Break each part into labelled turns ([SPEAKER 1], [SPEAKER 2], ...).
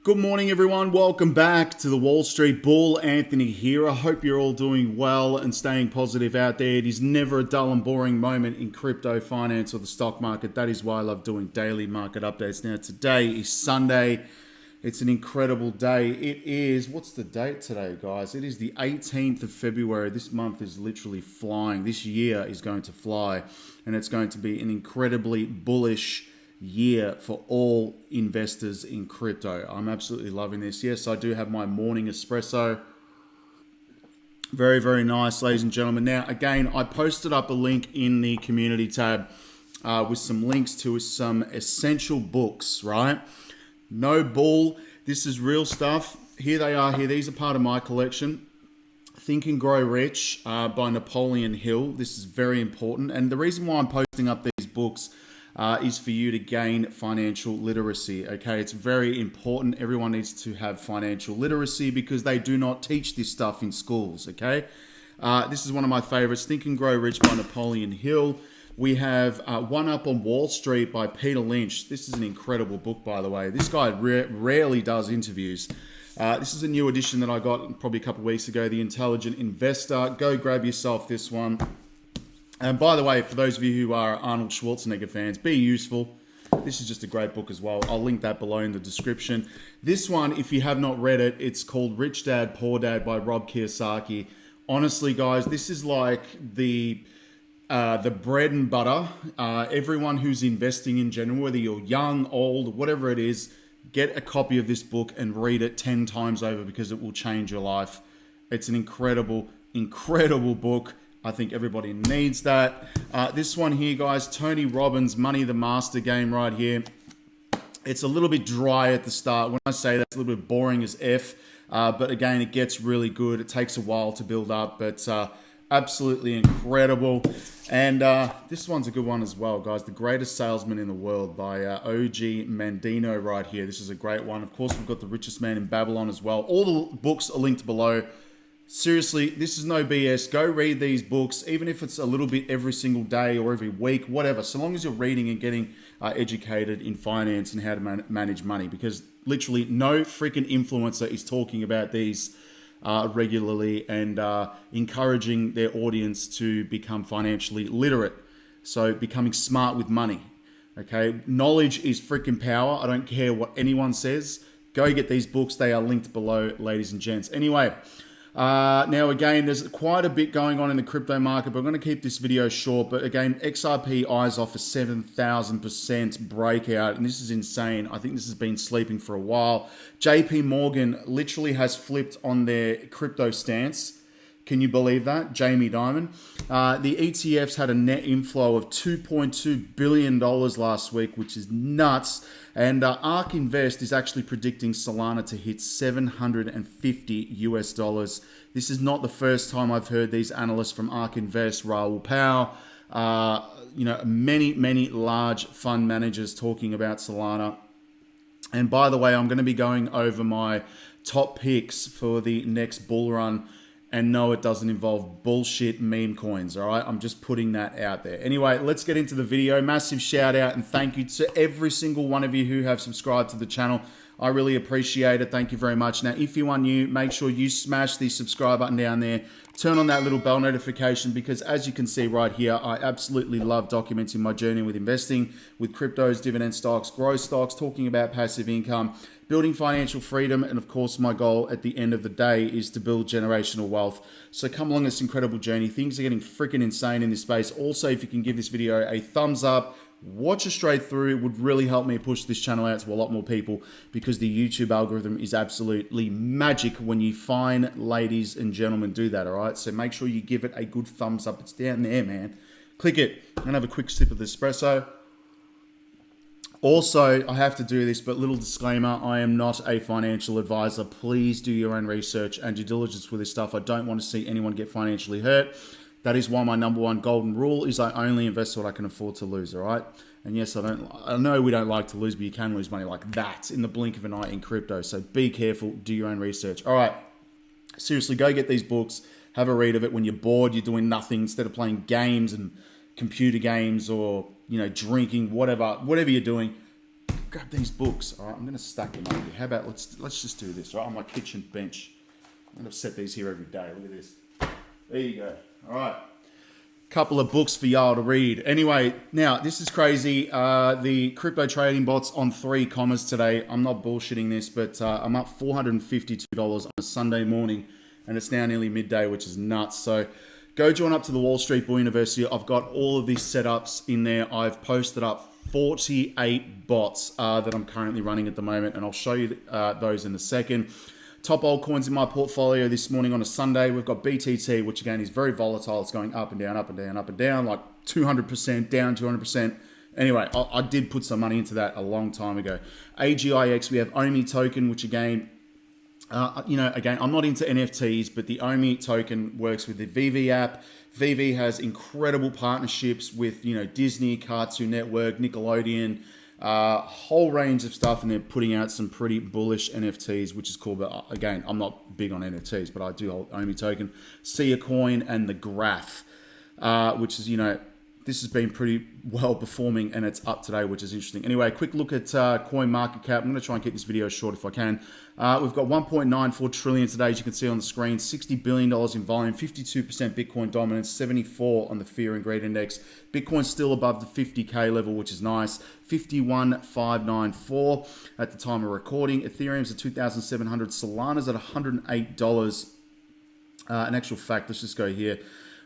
[SPEAKER 1] Good morning, everyone. Welcome back to the Wall Street Bull. Anthony here. I hope you're all doing well and staying positive out there. It is never a dull and boring moment in crypto, finance, or the stock market. That is why I love doing daily market updates. Now, today is Sunday. It's an incredible day. It is, what's the date today, guys? It is the 18th of February. This month is literally flying. This year is going to fly, and it's going to be an incredibly bullish year for all investors in crypto. I'm absolutely loving this. Yes, I do have my morning espresso. Very, very nice, ladies and gentlemen. Now, again, I posted up a link in the community tab with some links to some essential books, right? No bull. This is real stuff. Here they are here. These are part of my collection. Think and Grow Rich by Napoleon Hill. This is very important. And the reason why I'm posting up these books is for you to gain financial literacy. Okay, it's very important. Everyone needs to have financial literacy because they do not teach this stuff in schools. Okay, this is one of my favorites, Think and Grow Rich by Napoleon Hill. We have One Up on Wall Street by Peter Lynch. This is an incredible book, by the way. This guy rarely does interviews. This is a new edition that I got probably a couple of weeks ago, The Intelligent Investor. Go grab yourself this one. And by the way, for those of you who are Arnold Schwarzenegger fans, be useful. This is just a great book as well. I'll link that below in the description. This one, if you have not read it, it's called Rich Dad, Poor Dad by Rob Kiyosaki. Honestly, guys, this is like the bread and butter. Everyone who's investing in general, whether you're young, old, whatever it is, get a copy of this book and read it 10 times over because it will change your life. It's an incredible, incredible book. I think everybody needs that. This one here, guys, Tony Robbins' Money the Master game right here. It's a little bit dry at the start. When I say that, it's a little bit boring as F. But again, it gets really good. It takes a while to build up, but absolutely incredible. And this one's a good one as well, guys. The Greatest Salesman in the World by OG Mandino right here. This is a great one. Of course, we've got The Richest Man in Babylon as well. All the books are linked below. Seriously, this is no BS. Go read these books, even if it's a little bit every single day or every week, whatever. So long as you're reading and getting educated in finance and how to manage money. Because literally no freaking influencer is talking about these regularly and encouraging their audience to become financially literate. So becoming smart with money. Okay, knowledge is freaking power. I don't care what anyone says. Go get these books. They are linked below, ladies and gents. Anyway. Now again, there's quite a bit going on in the crypto market, but I'm going to keep this video short. But again, XRP eyes off a 7,000% breakout, and this is insane. I think this has been sleeping for a while. JP Morgan literally has flipped on their crypto stance. Can you believe that? Jamie Dimon. The ETFs had a net inflow of $2.2 billion last week, which is nuts. And ARK Invest is actually predicting Solana to hit $750 US. This is not the first time I've heard these analysts from ARK Invest, Raoul Pal, many large fund managers talking about Solana. And by the way, I'm going to be going over my top picks for the next bull run. And no, it doesn't involve bullshit meme coins, all right? I'm just putting that out there. Anyway, let's get into the video. Massive shout out and thank you to every single one of you who have subscribed to the channel. I really appreciate it. Thank you very much. Now, if you are new, make sure you smash the subscribe button down there. Turn on that little bell notification because as you can see right here, I absolutely love documenting my journey with investing, with cryptos, dividend stocks, growth stocks, talking about passive income, building financial freedom, and of course, my goal at the end of the day is to build generational wealth. So come along this incredible journey. Things are getting freaking insane in this space. Also, if you can give this video a thumbs up, watch it straight through, it would really help me push this channel out to a lot more people because the YouTube algorithm is absolutely magic when you fine ladies and gentlemen do that, all right? So make sure you give it a good thumbs up. It's down there, man. Click it. I'm going to have a quick sip of the espresso. Also, I have to do this, but little disclaimer, I am not a financial advisor. Please do your own research and due diligence with this stuff. I don't want to see anyone get financially hurt. That is why my number one golden rule is I only invest what I can afford to lose, all right? And yes, I know we don't like to lose, but you can lose money like that in the blink of an eye in crypto. So be careful, do your own research. All right, seriously, go get these books, have a read of it. When you're bored, you're doing nothing, instead of playing games and computer games or, you know, drinking, whatever you're doing, grab these books. All right, I'm going to stack them over here. How about let's just do this, right, on my kitchen bench. I'm going to set these here every day. Look at this. There you go. All right. Couple of books for y'all to read. Anyway, now this is crazy. The crypto trading bots on 3 commas today. I'm not bullshitting this, but I'm up $452 on a Sunday morning, and it's now nearly midday, which is nuts. So go join up to the Wall Street Bull University. I've got all of these setups in there. I've posted up 48 bots that I'm currently running at the moment, and I'll show you those in a second. Top altcoins in my portfolio this morning on a Sunday. We've got BTT, which again is very volatile. It's going up and down, up and down, up and down, like 200%, down 200%. Anyway, I did put some money into that a long time ago. AGIX, we have OMI token, which again, again, I'm not into NFTs, but the OMI token works with the VV app. VV has incredible partnerships with, Disney, Cartoon Network, Nickelodeon, whole range of stuff, and they're putting out some pretty bullish NFTs, which is cool. But again, I'm not big on NFTs, but I do hold OMI token, See a Coin, and the Graph, which is, this has been pretty well performing, and it's up today, which is interesting. Anyway, quick look at coin market cap. I'm going to try and keep this video short if I can. We've got 1.94 trillion today, as you can see on the screen. $60 billion in volume, 52% Bitcoin dominance, 74 on the Fear and Greed Index. Bitcoin's still above the 50K level, which is nice. 51,594 at the time of recording. Ethereum's at 2,700. Solana's at $108. In actual fact, let's just go here.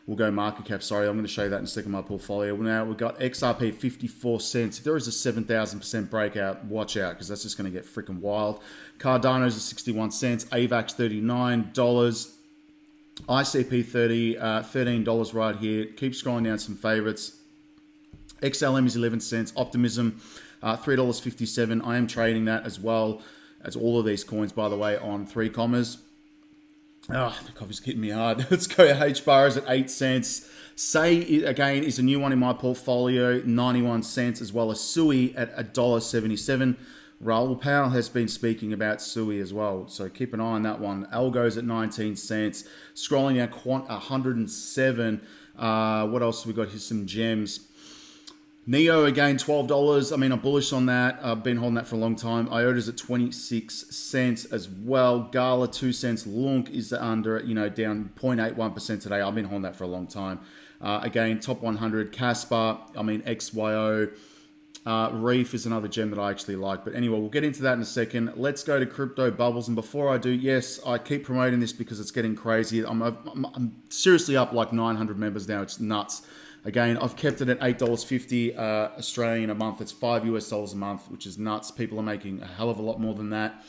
[SPEAKER 1] We'll go market cap. Sorry, I'm going to show you that in a second. My portfolio. Now we've got XRP 54 cents. If there is a 7,000% breakout, watch out, because that's just going to get freaking wild. Cardano's at 61 cents. AVAX $39. ICP $13 right here. Keep scrolling down some favorites. XLM is 11 cents. Optimism $3.57. I am trading that as well as all of these coins, by the way, on 3 commas. Oh, the coffee's hitting me hard. Let's go. HBAR is at 8 cents. Say, again, is a new one in my portfolio, 91 cents, as well as Sui at $1.77. Raoul Powell has been speaking about Sui as well, so keep an eye on that one. ALGO's at 19 cents. Scrolling down, Quant 107. What else have we got here? Some gems. NEO again, $12. I mean, I'm bullish on that. I've been holding that for a long time. IOTA's at 26 cents as well. Gala, 2 cents. Lunk is under, down 0.81% today. I've been holding that for a long time. Again, top 100. Caspar, XYO. Reef is another gem that I actually like. But anyway, we'll get into that in a second. Let's go to crypto bubbles. And before I do, yes, I keep promoting this because it's getting crazy. I'm seriously up like 900 members now. It's nuts. Again, I've kept it at $8.50 Australian a month. It's $5 a month, which is nuts. People are making a hell of a lot more than that.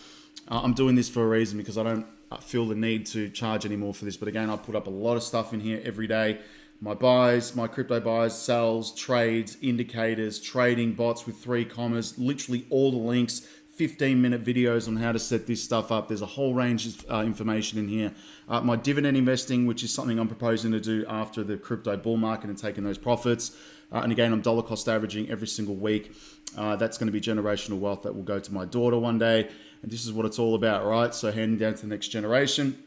[SPEAKER 1] I'm doing this for a reason, because I don't feel the need to charge any more for this. But again, I put up a lot of stuff in here every day. My buys, my crypto buys, sells, trades, indicators, trading bots with 3 commas, literally all the links, 15-minute videos on how to set this stuff up. There's a whole range of information in here. My dividend investing, which is something I'm proposing to do after the crypto bull market and taking those profits. And again, I'm dollar cost averaging every single week. That's going to be generational wealth that will go to my daughter one day. And this is what it's all about, right? So handing down to the next generation.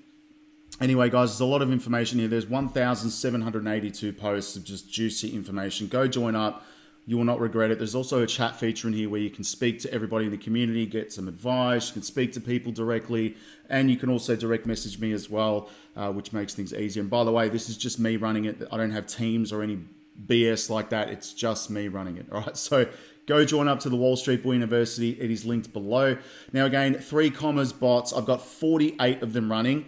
[SPEAKER 1] Anyway, guys, there's a lot of information here. There's 1,782 posts of just juicy information. Go join up. You will not regret it. There's also a chat feature in here where you can speak to everybody in the community, get some advice. You can speak to people directly, and you can also direct message me as well, which makes things easier. And by the way, this is just me running it. I don't have teams or any BS like that. It's just me running it. All right. So go join up to the Wall Street Bull University. It is linked below. Now, again, 3 commas bots. I've got 48 of them running.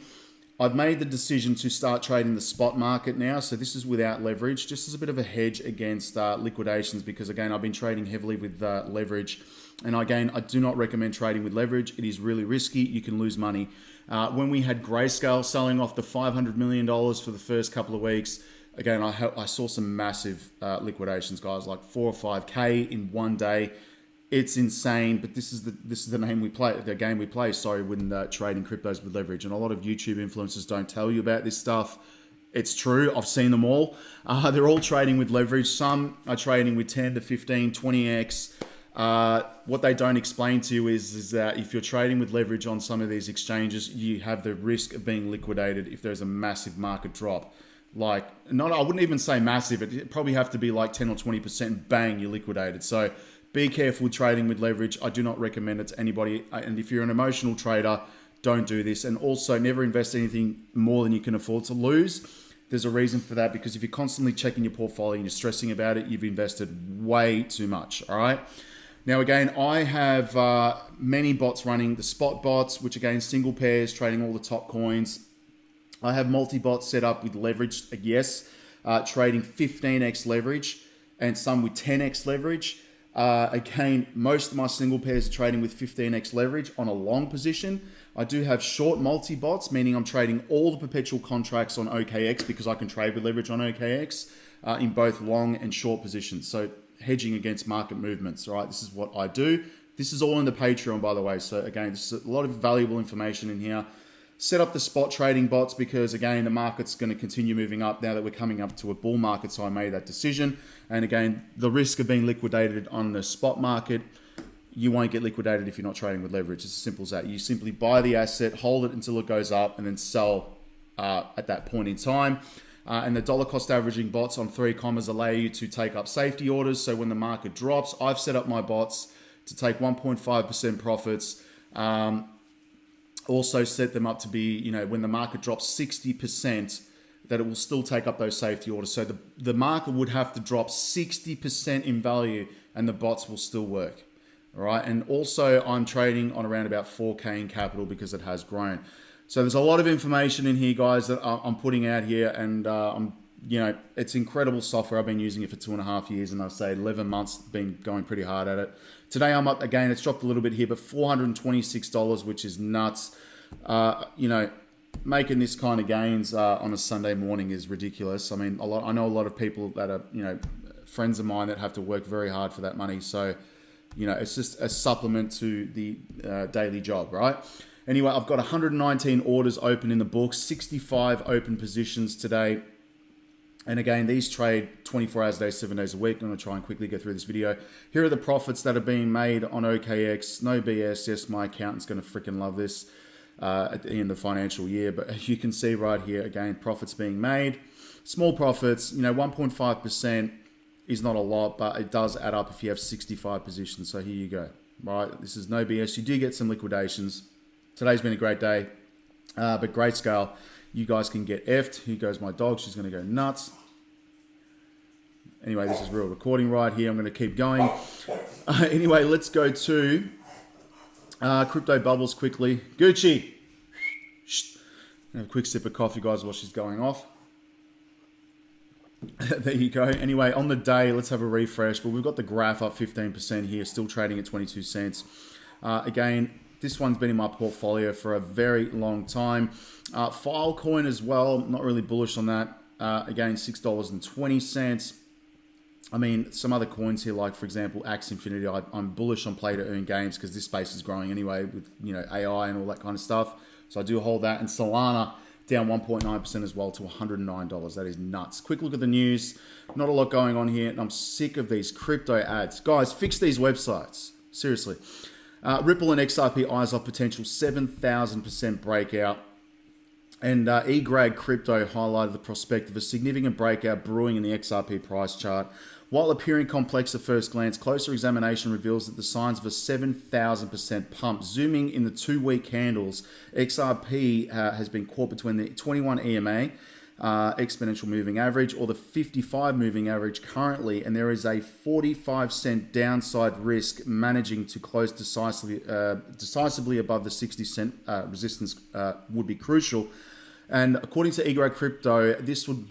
[SPEAKER 1] I've made the decision to start trading the spot market now. So this is without leverage, just as a bit of a hedge against liquidations, because again, I've been trading heavily with leverage. And again, I do not recommend trading with leverage. It is really risky. You can lose money. When we had Grayscale selling off the $500 million for the first couple of weeks, again, I saw some massive liquidations, guys, like 4 or 5K in one day. It's insane, but this is the game we play. Sorry, when trading cryptos with leverage, and a lot of YouTube influencers don't tell you about this stuff. It's true. I've seen them all. They're all trading with leverage. Some are trading with 10 to 15, 20x. What they don't explain to you is that if you're trading with leverage on some of these exchanges, you have the risk of being liquidated if there's a massive market drop. I wouldn't even say massive. It probably have to be like 10 or 20%. Bang, you're liquidated. So Be careful trading with leverage. I do not recommend it to anybody. And if you're an emotional trader, don't do this. And also never invest anything more than you can afford to lose. There's a reason for that, because if you're constantly checking your portfolio and you're stressing about it, you've invested way too much. All right. Now, again, I have many bots running. The spot bots, which again, single pairs, trading all the top coins. I have multi-bots set up with leverage, yes, trading 15x leverage and some with 10x leverage. Again, most of my single pairs are trading with 15x leverage on a long position. I do have short multi-bots, meaning I'm trading all the perpetual contracts on OKX because I can trade with leverage on OKX in both long and short positions. So hedging against market movements, all right? This is what I do. This is all in the Patreon, by the way. So again, this is a lot of valuable information in here. Set up the spot trading bots because, again, the market's going to continue moving up now that we're coming up to a bull market. So I made that decision. And again, the risk of being liquidated on the spot market, you won't get liquidated if you're not trading with leverage. It's as simple as that. You simply buy the asset, hold it until it goes up, and then sell at that point in time. And the dollar cost averaging bots on 3 commas allow you to take up safety orders. So when the market drops, I've set up my bots to take 1.5% profits. Also set them up to be, when the market drops 60%, that it will still take up those safety orders. So the market would have to drop 60% in value and the bots will still work. All right. And also I'm trading on around about 4K in capital because it has grown. So there's a lot of information in here, guys, that I'm putting out here. And, it's incredible software. I've been using it for 2.5 years and I've say 11 months, been going pretty hard at it. Today I'm up again. It's dropped a little bit here, but $426, which is nuts. Making this kind of gains on a Sunday morning is ridiculous. I mean, I know a lot of people that are, friends of mine that have to work very hard for that money. So, it's just a supplement to the daily job, right? Anyway, I've got 119 orders open in the book, 65 open positions today. And again, these trade 24 hours a day, 7 days a week. I'm going to try and quickly go through this video. Here are the profits that are being made on OKX. No BS. Yes, my accountant's going to freaking love this at the end of the financial year. But you can see right here, again, profits being made. Small profits, 1.5% is not a lot, but it does add up if you have 65 positions. So here you go, right? This is no BS. You do get some liquidations. Today's been a great day, but great scale. You guys can get effed. Here goes my dog. She's going to go nuts. Anyway, this is real recording right here. I'm going to keep going. Anyway, let's go to crypto bubbles quickly. Gucci. Shh. Have a quick sip of coffee, guys, while she's going off. There you go. Anyway, on the day, let's have a refresh. But we've got the graph up 15% here, still trading at 22 cents. Again, this one's been in my portfolio for a very long time. Filecoin as well, not really bullish on that. Again, $6.20. I mean, some other coins here, like for example, Axie Infinity. I'm bullish on play to earn games because this space is growing anyway with AI and all that kind of stuff. So I do hold that. And Solana down 1.9% as well to $109. That is nuts. Quick look at the news. Not a lot going on here. And I'm sick of these crypto ads. Guys, fix these websites. Seriously. Ripple and XRP eyes off potential 7,000% breakout. And XRP Crypto highlighted the prospect of a significant breakout brewing in the XRP price chart. While appearing complex at first glance, closer examination reveals that the signs of a 7,000% pump. Zooming in the 2-week candles, XRP has been caught between the 21 EMA exponential moving average or the 55 moving average currently, and there is a 45-cent downside risk managing to close decisively above the 60-cent resistance would be crucial. And according to XRP Crypto, this would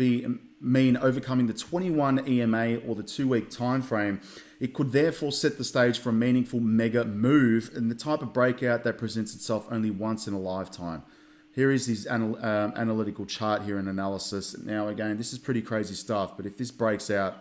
[SPEAKER 1] mean overcoming the 21 EMA or the 2-week time frame. It could therefore set the stage for a meaningful mega move and the type of breakout that presents itself only once in a lifetime. Here is his analytical chart here and analysis. Now, again, this is pretty crazy stuff, but if this breaks out,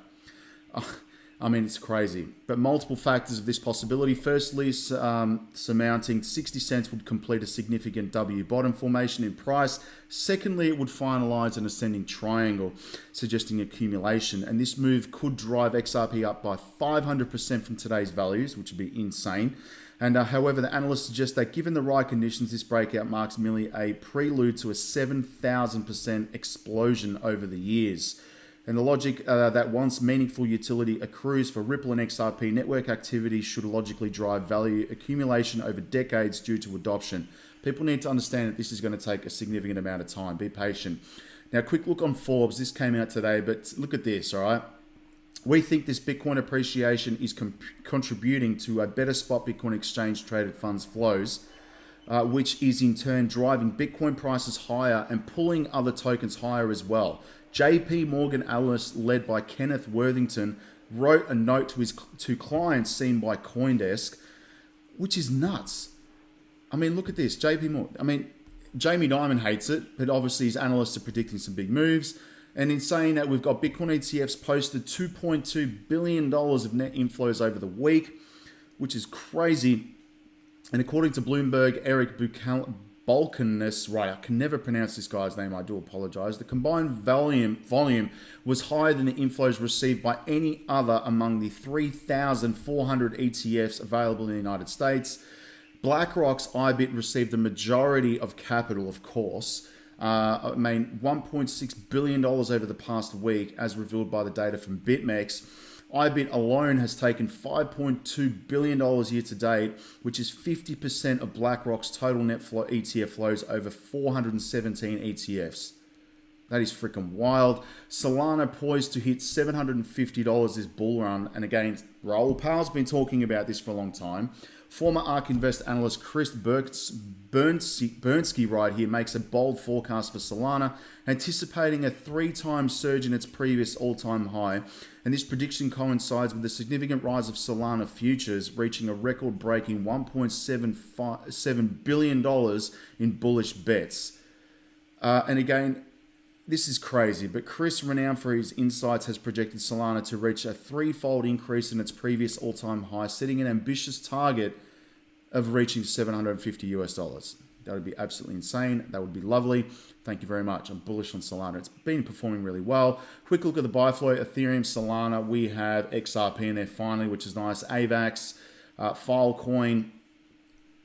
[SPEAKER 1] I mean, it's crazy. But multiple factors of this possibility. Firstly, surmounting 60 cents would complete a significant W bottom formation in price. Secondly, it would finalize an ascending triangle, suggesting accumulation. And this move could drive XRP up by 500% from today's values, which would be insane. And however, the analysts suggest that given the right conditions, this breakout marks merely a prelude to a 7,000% explosion over the years. And the logic that once meaningful utility accrues for Ripple and XRP network activity should logically drive value accumulation over decades due to adoption. People need to understand that this is going to take a significant amount of time. Be patient. Now, quick look on Forbes. This came out today, but look at this, all right? We think this Bitcoin appreciation is contributing to a better spot Bitcoin exchange traded funds flows, which is in turn driving Bitcoin prices higher and pulling other tokens higher as well. JP Morgan analyst led by Kenneth Worthington wrote a note to his clients seen by CoinDesk, which is nuts. I mean, look at this. JP Morgan. I mean, Jamie Dimon hates it, but obviously his analysts are predicting some big moves. And in saying that, we've got Bitcoin ETFs posted $2.2 billion of net inflows over the week, which is crazy. And according to Bloomberg, Eric Balkanis, right, I can never pronounce this guy's name, I do apologize. The combined volume was higher than the inflows received by any other among the 3,400 ETFs available in the United States. BlackRock's IBIT received the majority of capital, of course. I mean, $1.6 billion over the past week, as revealed by the data from BitMEX. IBIT alone has taken $5.2 billion year to date, which is 50% of BlackRock's total net flow ETF flows over 417 ETFs. That is freaking wild. Solana poised to hit $750 this bull run. And again, Raoul Pal's been talking about this for a long time. Former ARK Invest analyst Chris Bernski right here makes a bold forecast for Solana, anticipating a 3-time surge in its previous all-time high. And this prediction coincides with the significant rise of Solana futures, reaching a record-breaking $1.7 billion in bullish bets. And again, this is crazy, but Chris, renowned for his insights, has projected Solana to reach a 3-fold increase in its previous all-time high, setting an ambitious target of reaching $750. That would be absolutely insane. That would be lovely. Thank you very much. I'm bullish on Solana. It's been performing really well. Quick look at the buy flow. Ethereum, Solana. We have XRP in there finally, which is nice. AVAX, Filecoin,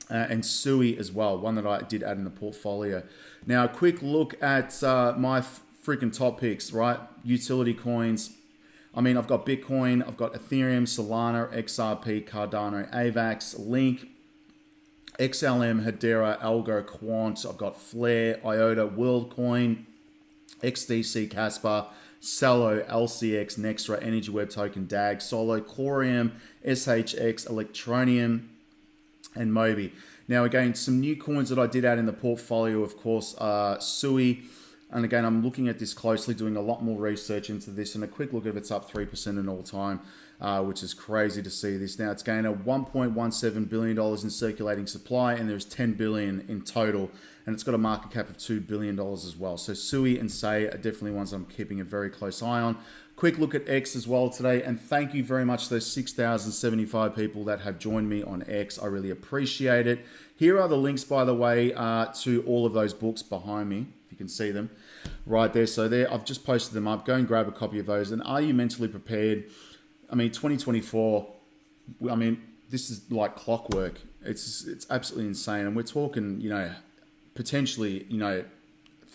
[SPEAKER 1] and Sui as well. One that I did add in the portfolio. Now, a quick look at my freaking top picks, right? Utility coins. I mean, I've got Bitcoin, I've got Ethereum, Solana, XRP, Cardano, AVAX, Link, XLM, Hedera, ALGO, Quant. I've got Flare, IOTA, WorldCoin, XDC, Casper, Cello, LCX, Nextra, Energy Web Token, DAG, Solo, Corium, SHX, Electronium, and Mobi. Now, again, some new coins that I did add in the portfolio, of course, are Sui. And again, I'm looking at this closely, doing a lot more research into this. And a quick look at it's up 3% in all time, which is crazy to see this. Now, it's gained a $1.17 billion in circulating supply, and there's $10 billion in total. And it's got a market cap of $2 billion as well. So Sui and Say are definitely ones I'm keeping a very close eye on. Quick look at X as well today. And thank you very much to those 6,075 people that have joined me on X. I really appreciate it. Here are the links, by the way, to all of those books behind me. If you can see them right there. So there, I've just posted them up. Go and grab a copy of those. And are you mentally prepared? I mean, 2024, I mean, this is like clockwork. It's absolutely insane. And we're talking, you know, potentially, you know,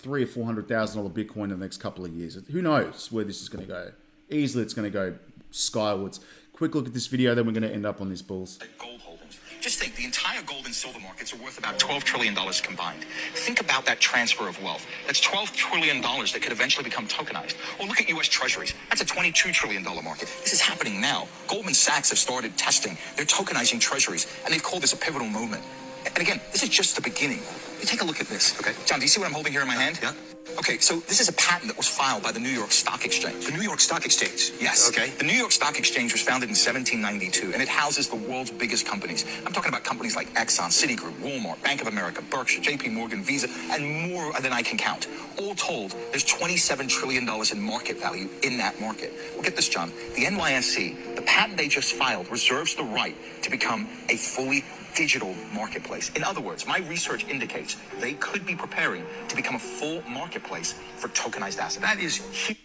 [SPEAKER 1] $300,000 or $400,000 Bitcoin in the next couple of years. Who knows where this is going to go? Easily, it's going to go skywards. Quick look at this video, then we're going to end up on these bulls.
[SPEAKER 2] Gold holdings. Just think, the entire gold and silver markets are worth about $12 trillion combined. Think about that transfer of wealth. That's $12 trillion that could eventually become tokenized. Or look at U.S. Treasuries. That's a $22 trillion market. This is happening now. Goldman Sachs have started testing. They're tokenizing treasuries, and they've called this a pivotal moment. And again, this is just the beginning. You take a look at this. Okay, John, do you see what I'm holding here in my hand? Yeah. Okay, so this is a patent that was filed by the New York Stock Exchange. The New York Stock Exchange? Yes. Okay. The New York Stock Exchange was founded in 1792, and it houses the world's biggest companies. I'm talking about companies like Exxon, Citigroup, Walmart, Bank of America, Berkshire, JP Morgan, Visa, and more than I can count. All told, there's $27 trillion in market value in that market. Well, get this, John. The NYSE, the patent they just filed, reserves the right to become a fully digital marketplace. In other words, my research indicates they could be preparing to become a full marketplace for tokenized assets. That is huge.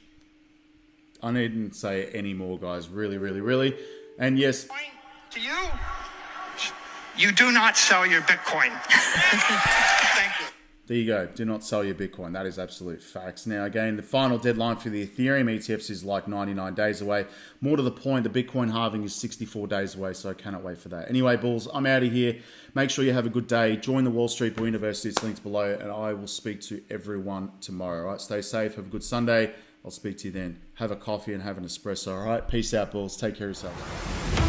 [SPEAKER 1] I needn't say any more, guys. Really, really, really. And yes.
[SPEAKER 3] To you, you do not sell your Bitcoin. Thank you.
[SPEAKER 1] There you go. Do not sell your Bitcoin. That is absolute facts. Now, again, the final deadline for the Ethereum ETFs is like 99 days away. More to the point, the Bitcoin halving is 64 days away, so I cannot wait for that. Anyway, Bulls, I'm out of here. Make sure you have a good day. Join the Wall Street Bull University. It's linked below, and I will speak to everyone tomorrow. All right, stay safe. Have a good Sunday. I'll speak to you then. Have a coffee and have an espresso. All right, peace out, Bulls. Take care of yourself.